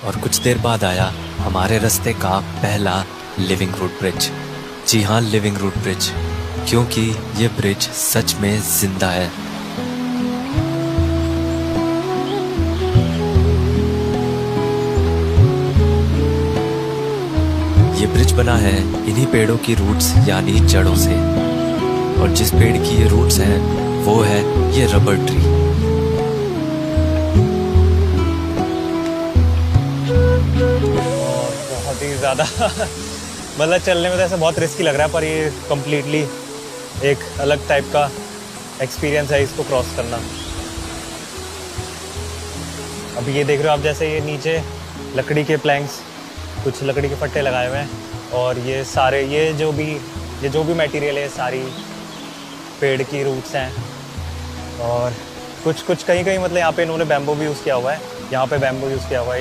और कुछ देर बाद आया हमारे रास्ते का पहला लिविंग रूट ब्रिज। जी हाँ, लिविंग रूट ब्रिज, क्योंकि ये ब्रिज सच में जिंदा है। ये ब्रिज बना है इन्हीं पेड़ों की रूट्स यानी जड़ों से, और जिस पेड़ की ये रूट्स हैं वो है ये रबर ट्री। और बहुत ही ज़्यादा मतलब चलने में तो ऐसा बहुत रिस्की लग रहा है, पर ये कम्प्लीटली एक अलग टाइप का एक्सपीरियंस है इसको क्रॉस करना। अभी ये देख रहे हो आप, जैसे ये नीचे लकड़ी के प्लैंक्स, कुछ लकड़ी के फट्टे लगाए हुए हैं, और ये सारे ये जो भी मटेरियल है सारी पेड़ की रूट्स हैं। और कुछ कहीं मतलब यहाँ पे इन्होंने बैम्बू भी यूज़ किया हुआ है, यहाँ पे बैम्बू यूज़ किया हुआ है।